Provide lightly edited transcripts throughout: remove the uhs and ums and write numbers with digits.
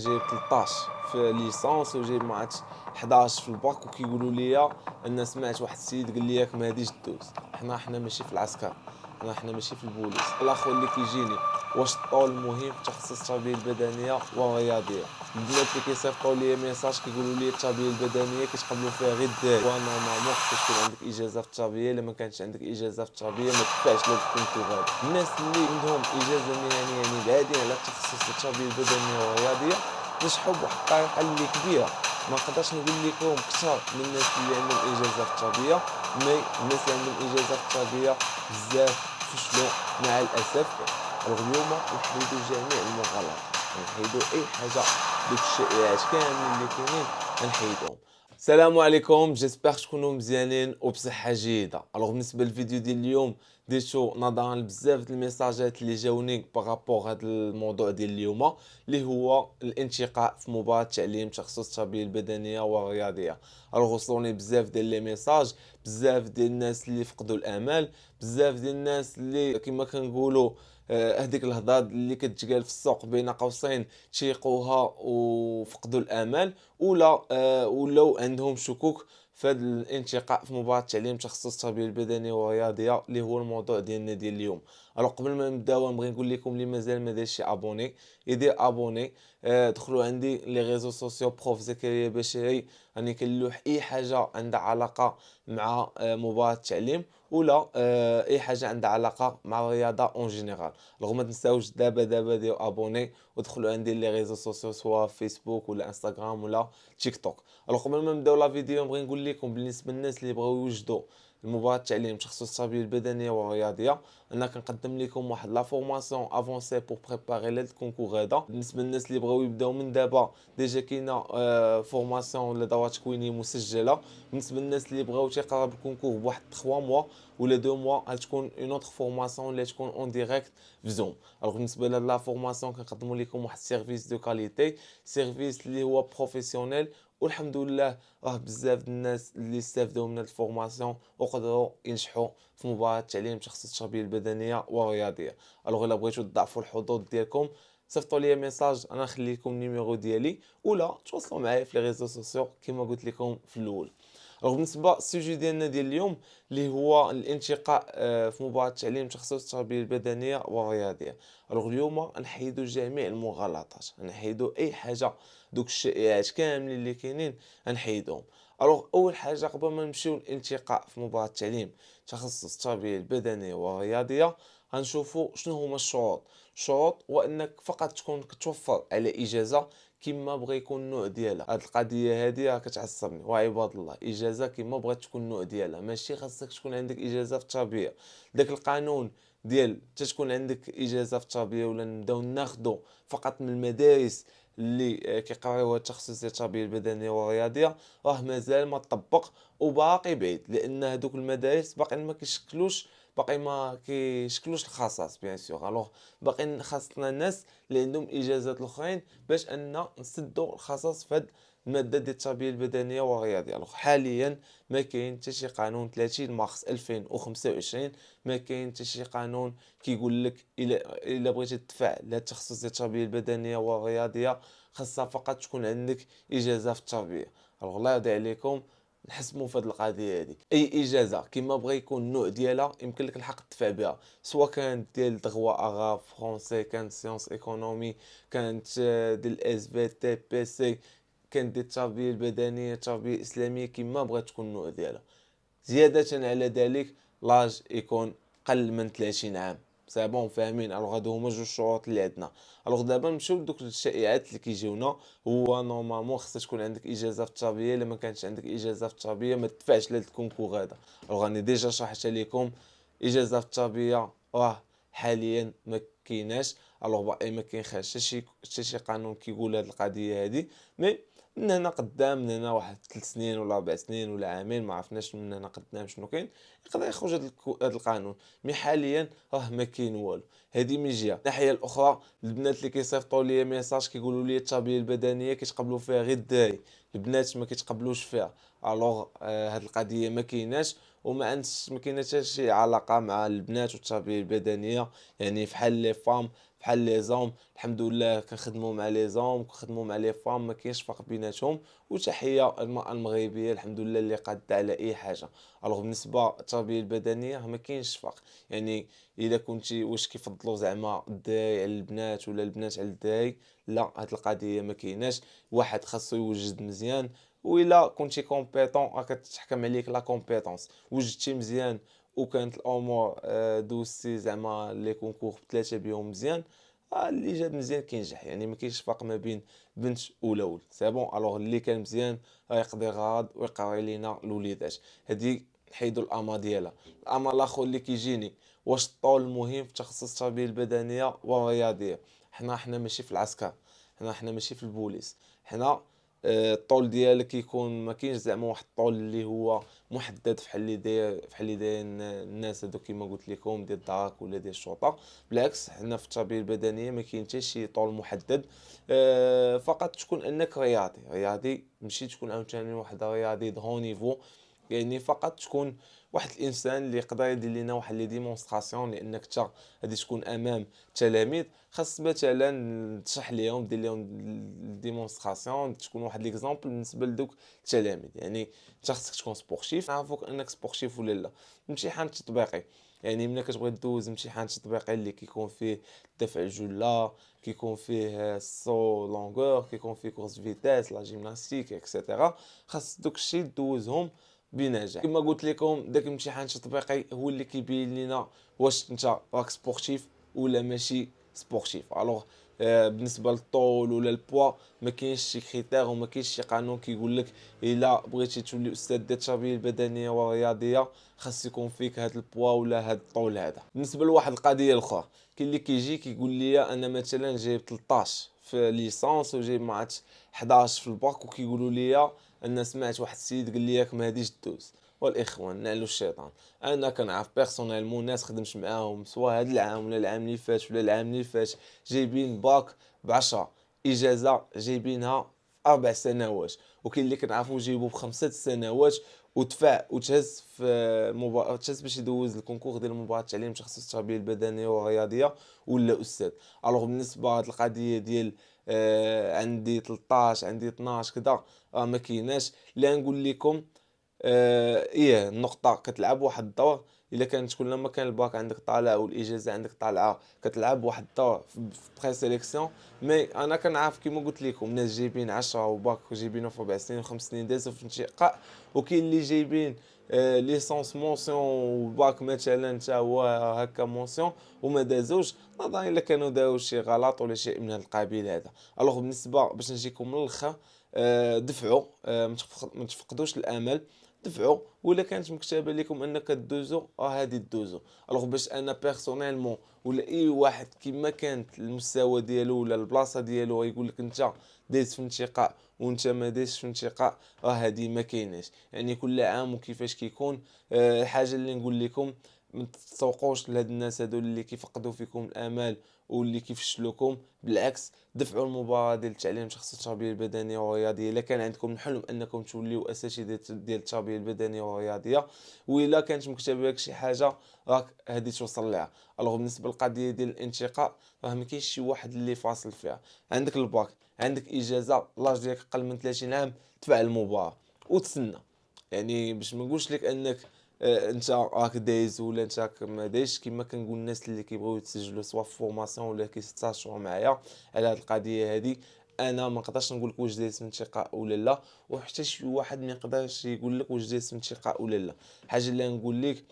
جايب 13 في ليسونس وجايب ما عرفتش 11 في الباك وكيقولوا لي ان سمعت واحد السيد قال لي ياك ما غاديش دوز. حنا ماشي في العسكر، حنا ماشي في البوليس. الاخر اللي كيجيني واش الطول مهم في تخصص التربيه البدنيه والرياضيه. البنات اللي كيصيفطوا لي ميساج كيقولوا لي التربيه البدنيه كيتقبلوا فيها غير الدراري، ونورمالمون خصك تكون عندك اجازه في التربيه. الا ما كانش عندك اجازه في التربيه ما تدفعش لهاد الكونكور هذا. الناس اللي عندهم اجازه مهنيه يعني بعادين على تخصص التربيه البدنيه والرياضيه نجحوا بواحد الطريقه اللي كبيره. ما نقدرش نقول لكم كثر من الناس اللي عندهم اجازه في التربيه، مي الناس اللي عندهم اجازه في التربيه بزاف فشلوا مع الاسف. اليوم نحيدوا جميع المغالطات، نحيدوا اي حاجه، دوك الشائعات كاملين اللي كاينين نحيدوهم. السلام عليكم، جيسبر تكونوا مزيانين وبصحه جيده. بالنسبه للفيديو ديال اليوم درتو نظرا لبزاف د الميساجات اللي جاوني بارابور هذا الموضوع ديال اليوم، اللي هو الانتقاء في مباراة تعليم تخصص التربية البدنية والرياضية. وصلوني بزاف ديال لي ميساج، بزاف ديال الناس اللي فقدوا الامل، بزاف ديال الناس اللي كما كنقولوا هذيك الهضره اللي كتقال في السوق بين قوسين تيقوها وفقدوا الامل، ولا ولاو عندهم شكوك في هذا الانتقاء في مباراة تعليم تخصص التربية البدنية والرياضية اللي هو الموضوع ديالنا ديال اليوم. قبل ما نبداو نبغي نقول لكم اللي مازال ما دارش ابوني يدير ابوني. دخلوا عندي لي ريزو سوسيو بروف زكريا بشري، راني كنلوح اي حاجه عندها علاقه مع مباراة التعليم، ولا اي حاجه عندها علاقه مع الرياضه اون جينيرال. ما تنساوش دابا ديروا ابوني ودخلوا عندي لي ريزو سوسيو سواء فيسبوك ولا انستغرام ولا تيك توك. قبل ما نبداو لا فيديو نبغي نقول لكم بالنسبه للناس اللي بغاو يوجدوا المباراة التعليم تخصص التربيه البدنيه والرياضيه، انا كنقدم لكم واحد لا فورماسيون افونسي بور بريباري لهاد الكونكور هذا. بالنسبه للناس اللي بغاو يبداو من دابا ديجا كاينه فورماسيون ولا دورات تكوينيه مسجله. بالنسبه للناس اللي بغاو تيقراو الكونكور بواحد 3 موا ولا 2 موا غتكون اون اوتر فورماسيون اللي تكون اون ديريكت في زوم. بالنسبه لهاد لا فورماسيون كنقدموا لكم واحد السيرفيس دو كاليتي، سيرفيس اللي هو بروفيسيونيل، والحمد لله راه بزاف د الناس اللي استافدوا من هاد الفورماسيون وقدروا ينجحوا في مباراة التعليم تخصص التربيه البدنيه والرياضيه. الا بغيتو تضاعفوا الحظوظ ديالكم صيفطوا لي ميساج، انا نخلي لكم النيميرو ديالي، ولا تواصلوا معايا في لي ريزو سوسيو كما قلت لكم في الاول. بالنسبه للسوجي ديالنا ديال اليوم اللي هو الانتقاء في مباراة التعليم تخصص التربيه البدنيه والرياضيه. اليوم نحيدوا جميع المغالطات، نحيدوا اي حاجه، دوك الشائعات كاملين اللي كاينين نحيدوهم. اول حاجه قبل ما نمشيو للالتقاء في مباراة التعليم تخصص التربيه البدنيه والرياضيه غنشوفوا شنو هما الشروط. الشروط هو انك فقط تكون كتوفر على اجازه كما بغى يكون النوع ديالها. هاد القضيه هادي راه كتعصبني وعباد الله، اجازه كما بغات تكون النوع ديالها، ماشي خاصك تكون عندك اجازه في التربيه. داك القانون ديال تكون عندك اجازه في التربيه ولا نبداو ناخذوا فقط من المدارس اللي كيقراوها التخصص ديال التربيه البدنيه والرياضيه، راه مازال ما طبق وباقي بعيد، لان هذوك المدارس باقي ما كيشكلوش، باقي ما كيشكلوش الخصاص بيان سور. باقي خاصنا الناس اللي عندهم اجازات الاخرين باش ان نسدوا الخصاص في هاد الماده ديال التربيه البدنيه والرياضيه. حاليا ما كاين حتى شي قانون 30 مارس 2025، ما كاين حتى شي قانون كيقول لك الا بغيتي تدفع للتخصص ديال التربيه البدنيه والرياضيه خاصها فقط تكون عندك اجازه في التربيه. الله يرضي عليكم نحسموا في هذه القضيه هذه. اي اجازه كما بغى يكون النوع ديالها يمكن لك الحق تدفع بها، سواء كانت ديال دغوا اغا فرونسي، كانت سيونس ايكونومي، كانت ديال اس في تي بي سي، كانت ديال التربيه البدنيه، التربيه الاسلاميه، كما بغات تكون النوع ديالها. زيادة على ذلك لاج يكون قل من 30 عام. سي بون فاهمين؟ هادو هما جوج شروط اللي عندنا. دابا نمشيو لدوك الشائعات اللي كيجيونا. هو نورمالمون خصك تكون عندك اجازه في التربيه، الا ما كانش عندك اجازه في التربيه ما تدفعش لهاد الكونكور هذا. راني ديجا شرحت لكم اجازه في التربيه راه حاليا ما كايناش. باقي ما كاين حتى شي قانون كيقول هاد القضيه هادي، مي من هنا قدام، من هنا واحد 3 سنين ولا 4 سنين ولا عامين ما عرفناش من هنا قدام شنو كاين، يقدر يخرج هذا القانون. مي حاليا راه ما كاين والو. هذه من جهه. الناحيه الاخرى البنات اللي كيصيفطوا لي ميساج كيقولوا لي التربيه البدنيه كيتقبلوا فيها غير الدراري، البنات ما كيتقبلوش فيها. هاد القضيه ما كايناش، وما عندش ما كاينه حتى شي علاقه مع البنات والتربيه البدنيه. يعني فحال لي فام بحال لي زوم. الحمد لله كنخدموا مع لي زوم، كنخدموا مع لي فام، ما كاينش فرق بيناتهم. وتحيه المرأة المغربيه الحمد لله اللي قادة على اي حاجه. الوغ بالنسبه للتربيه البدنيه ما كاينش فرق. يعني الا كنتي واش كيفضلوا زعما الدراري على البنات ولا البنات على الدراري؟ لا، هاد القضيه ما كايناش. واحد خاصو يوجد مزيان، وإلا كنتي كومبيتون راه كتحكم عليك لا كومبيتونس. وجدتي مزيان وكانت الامور دوزتي زعما لي كونكور بثلاثه بيهم مزيان، اللي جاب مزيان كينجح. يعني ما كاينش فرق ما بين بنت ولا ولد. سي بون، الوغ اللي كان مزيان غيقضي غرض ويقري لينا الوليدات. هذه حيدوا الاما ديالها. الاما الاخر اللي كيجيني، واش الطول مهم في تخصص التربيه البدنيه والرياضيه؟ حنا ماشي في العسكر، حنا ماشي في البوليس. حنا الطول ديالك كيكون ما كاينش زعما واحد الطول اللي هو محدد فحال اللي داير الناس هذوك كيما قلت لكم ديال الدراك ولا ديال الشرطه. بالعكس، حنا في التربيه البدنيه ما كاين حتى شي طول محدد. فقط تكون انك رياضي، ماشي تكون عاوتاني واحد رياضي دو هو نيفو. يعني فقط تكون واحد الانسان اللي يقدر يدير لنا واحد لي ديمونستراسيون، لانك انت غادي تكون امام تلاميذ. خاص مثلا تشرح لهم، دير لهم ديمونستراسيون، تكون واحد ليكزامبل بالنسبه لدوك التلاميذ. يعني انت خاصك تكون سبورتيف، نعرفوك انك سبورتيف ولا لا. امتحان تطبيقي، يعني ملي كتبغي دوز امتحان تطبيقي اللي كيكون فيه دفع الجله، كيكون فيه السو لونغور، كيكون فيه كورس فيتاس، لا جيمناستيك اكسيتيرا، خاص دوك الشيء دوزهم بنجاح. كما قلت لكم داك الامتحان التطبيقي هو اللي كيبين لنا واش انت راك سبورتيف ولا ماشي سبورتيف. الوغ بالنسبه للطول ولا البوا ما كاينش شي كريتير وما كاينش شي قانون كيقول لك الا بغيتي تولي استاذ ديال التربيه البدنيه والرياضيه خاص يكون فيك هذا البوا ولا هذا الطول هذا. بالنسبه لواحد القضيه الاخرى، كاين اللي كيجي كيقول لي انا مثلا جايب 13 في ليسانس وجايب مع 11 في الباك، وكيقولوا لي انا سمعت واحد السيد قال لي ياك ما غاديش دوز. والاخوان نعلو الشيطان، انا كنعرف بيرسونيلمون ناس خدمت معاهم سواء هذا العام ولا العام اللي فات ولا العام اللي فات جايبين باك بعشرة، اجازه جايبينها في 4 سنوات. وكاين اللي كنعرفو جايبو ب5 سنوات ودفع وتهز في تهز باش يدوز الكونكور ديال مباراة التعليم تخصص التربيه البدنيه والرياضيه ولا استاذ. الوغ بالنسبه لهاد القضيه ديال عندي 13 عندي 12 كذا، ما كايناش. لا نقول لكم ايه النقطة كتلعب واحد الدور. الا كانت كل ما كان الباك عندك طالع والاجازة عندك طالعة كتلعب واحد الدور في بري سيليكسيون. مي انا كنعرف كيما قلت لكم ناس جايبين 10 وباك جايبينه في 4 سنين و5 سنين دازو في الانتقاء، وكاين اللي جايبين ليسونس مونسيون وباك مثلا حتى هو هكا مونسيون وما دازوش، نظرا الا كانوا داو شي غلط ولا شيء من هذا القبيل هذا. الوغ بالنسبة باش نجيكم من الاخر، دفعوا، ما تفقدوش الامل، دفعوا. ولا كانت مكتبه لكم انك دوزو هادي دوزو. الوغ باش انا بيرسونيلمون ولا اي واحد كيما كانت المستوى ديالو ولا البلاصه ديالو يقول لك انت دايز في انتقاء وانت ما دايزش في انتقاء، هادي ما كايناش. يعني كل عام وكيفاش كيكون. الحاجه اللي نقول لكم، ما تسوقوش لهاد الناس هادو اللي كيفقدوا فيكم الامال واللي كيفشلوكم. بالعكس، دفعوا المباراة ديال التعليم تخصص التربية البدنية والرياضية إلا كان عندكم الحلم أنكم توليو أساتذة ديال التربية البدنية والرياضية. وإلا كانت مكتوبة لك شي حاجة راك هادي توصل لها. الوغ بالنسبة للقضية ديال الانتقاء راه ما كاينش شي واحد اللي فاصل فيها. عندك الباك، عندك إجازة، لاج ديالك أقل من 30 عام، تفع المباراة وتسنى. يعني باش ما نقولش لك انك انت راك دايز ولا انت ما دايزش. كما كنقول الناس اللي كيبغيو يتسجلوا سواء في فورماسيون ولا كيستاشروا معايا على هذه القضيه هذه، انا ما نقدرش نقول لك واش دايز في انتقاء ولا لا، وحتى شي واحد ما يقدرش يقول لك واش دايز في انتقاء ولا لا. الحاجه اللي نقول لك،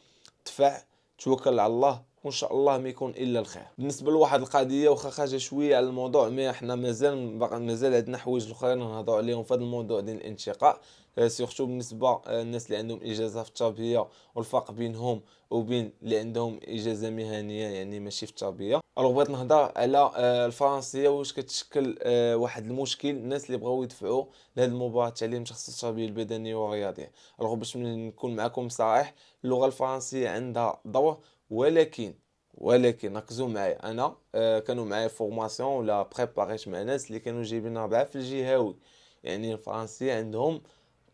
دفع، توكل على الله، وان شاء الله ما يكون الا الخير. بالنسبه لواحد القضيه واخا خارجه شويه على الموضوع، ما احنا مازال عندنا حوايج الاخرين نهضروا عليهم في هذا الموضوع ديال الانتقاء. سيرتو بالنسبه للناس اللي عندهم اجازه في التربيه والفرق بينهم وبين اللي عندهم اجازه مهنيه يعني ماشي في التربيه. الوغ بغيت نهضر على الفرنسيه واش كتشكل واحد المشكل الناس اللي بغاو يدفعوا لهذه المباراه التعليم تخصص التربيه البدنيه والرياضيه. الوغ باش نكون معكم صريح، اللغه الفرنسيه عندها دور، ولكن ركزوا معايا. انا كانوا معايا فورماسيون ولا بريباريت مع ناس اللي كانوا جايبين 4 في الجهوي. يعني الفرنسيه عندهم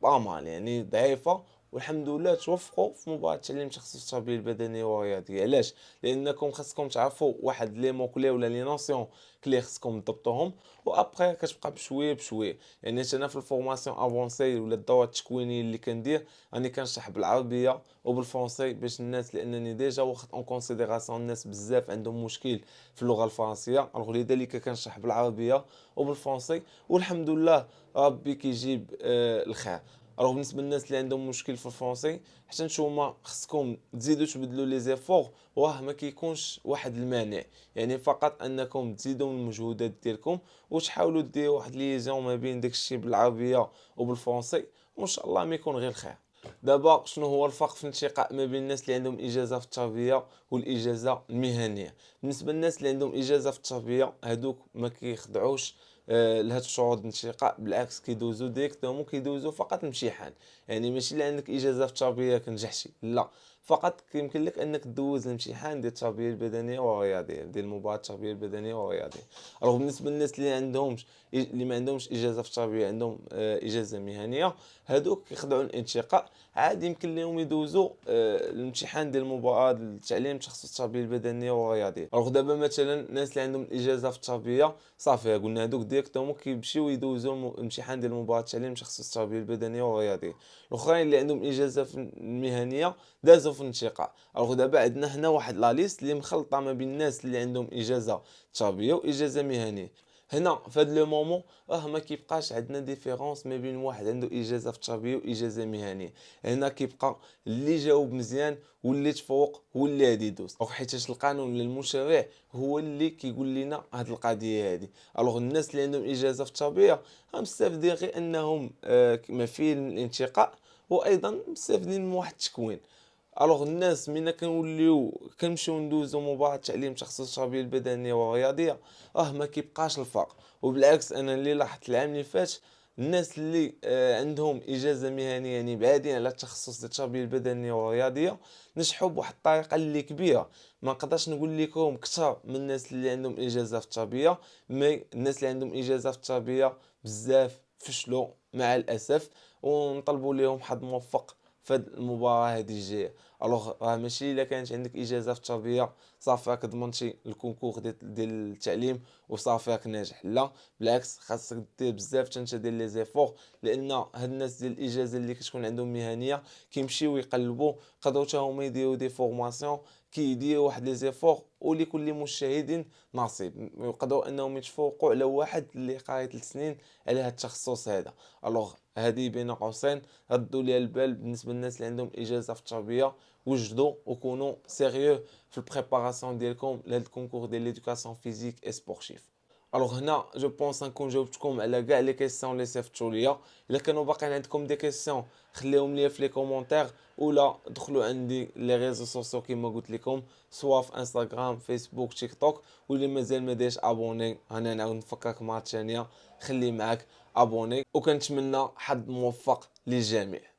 بامال يعني ضعيفه، والحمد لله توفقوا في مباراة تعليم تخصص التربية البدنية والرياضية. علاش؟ لأنكم خاصكم تعرفوا واحد لي مو كلي ولا لي نوسيون كلي خاصكم تضبطوهم، وابخي كتبقى بشويه بشويه. يعني انا في الفورماسيون افونسي ولا الدورة التكوينية اللي كندير راني كنشرح بالعربية وبالفرنسي باش الناس، لانني ديجا واخد اون كونسيديراسيون الناس بزاف عندهم مشكل في اللغة الفرنسية، الوغ لذلك كنشرح بالعربية وبالفرنسي، والحمد لله ربي كيجيب الخير. الوغ بالنسبه للناس اللي عندهم مشكل في الفرنسي، حتى نتوما خصكم تزيدوا تبذلوا لي زيفور، واه ما كيكونش واحد المانع. يعني فقط انكم تزيدوا من المجهودات ديالكم وتحاولوا ديروا واحد ليزون ما بين داكشي بالعربيه وبالفرنسي، وان شاء الله ما يكون غير خير. دابا شنو هو الفرق في الانتقاء ما بين الناس اللي عندهم اجازه في التربيه والاجازه المهنيه؟ بالنسبه للناس اللي عندهم اجازه في التربيه، هادوك ما كيخضعوش لهاد الشروط الانتقاء، بالعكس كيدوزو ديريكتومون كيدوزو فقط الامتحان. يعني ماشي اللي عندك اجازه في التربيه كنجحتي، لا، فقط كيمكن لك انك دوز الامتحان ديال التربيه البدنيه والرياضيه، ديال مباراه التربيه البدنيه والرياضيه. الوغ بالنسبه للناس اللي ما عندهمش اجازه في التربيه، عندهم اجازه مهنيه، هادوك كيخضعوا الانتقاء عادي، يمكن لهم يدوزوا الامتحان ديال المباراه ديال التعليم تخصص التربيه البدنيه والرياضيه. الوغ دابا مثلا الناس اللي عندهم الاجازه في التربيه صافي قلنا هادوك ديريكتومون كيمشيو يدوزوا الامتحان ديال مباراه التعليم تخصص التربيه البدنيه والرياضيه. الاخرين اللي عندهم اجازه في المهنيه دازوا في الانتقاء. الوغ دابا عندنا هنا واحد لا ليست اللي مخلطه ما بين الناس اللي عندهم اجازه تربيه واجازه مهنيه. هنا في هذا لو مومون ما كيبقاش عندنا ديفيرونس ما بين واحد عنده اجازه في التربيه واجازه مهنيه. هنا كيبقى اللي جاوب مزيان واللي تفوق هو اللي غادي يدوز، حيت القانون ولا المشرع هو اللي كيقول لنا هذه القضيه هذه. الوغ الناس اللي عندهم اجازه في التربيه مستافدين غير انهم ما فيه الانتقاء، وايضا مستافدين من واحد التكوين. الوغ الناس ملي كنوليو كنمشيو ندوزو مباراة تعليم تخصص التربية البدنية والرياضية، ما كيبقاش الفرق. وبالعكس انا اللي لاحظت العام اللي فات، الناس اللي عندهم اجازة مهنية يعني بعادين على التخصص ديال التربية البدنية والرياضية نجحوا بواحد الطريقة اللي كبيرة. ما نقدرش نقول لكم كثر من الناس اللي عندهم اجازة في التربية، مي الناس اللي عندهم اجازة في التربية بزاف فشلوا مع الاسف، ونطلبوا لهم حظ موفق في هاد المباراة هادي الجاية. الوغ ماشي الا كانت عندك اجازه في التربيه صافي راك ضمنتي الكونكور ديال التعليم وصافي راك ناجح، لا، بالعكس خاصك دير بزاف حتى انت دير لي زيفور. لان هاد الناس ديال الاجازه اللي كتكون عندهم مهنيه كيمشيو يقلبوا، قدروا حتى هما يديروا دي فورماسيون، كيديروا واحد لي زيفور، ولكل مجتهد نصيب، يقدروا انهم يتفوقوا على واحد اللي قاري 3 سنين على هاد التخصص هذا. الوغ هذه بين قوسين ردوا لي البال بالنسبه للناس اللي عندهم اجازه في التربيه، وجدوا وكونوا سيريو في البريباراسيون ديالكم لهاد الكونكور ديال ليدوكاسيون فيزيك اي سبورتيف. الوغ هنا جو بونس نكون جاوبتكم على كاع لي كيسيون اللي صيفطوا ليا. الا كانوا باقيين عندكم دي كيسيون خليهم ليا في لي كومونتير، ولا دخلوا عندي لي ريزو سوسيو كيما قلت لكم، سواء في انستغرام فيسبوك تيك توك. واللي مازال ما دايرش ابوني انا نعاود نفكرك مره ثانيه، خلي معاك ابوني، وكنتمنى حظ موفق للجميع.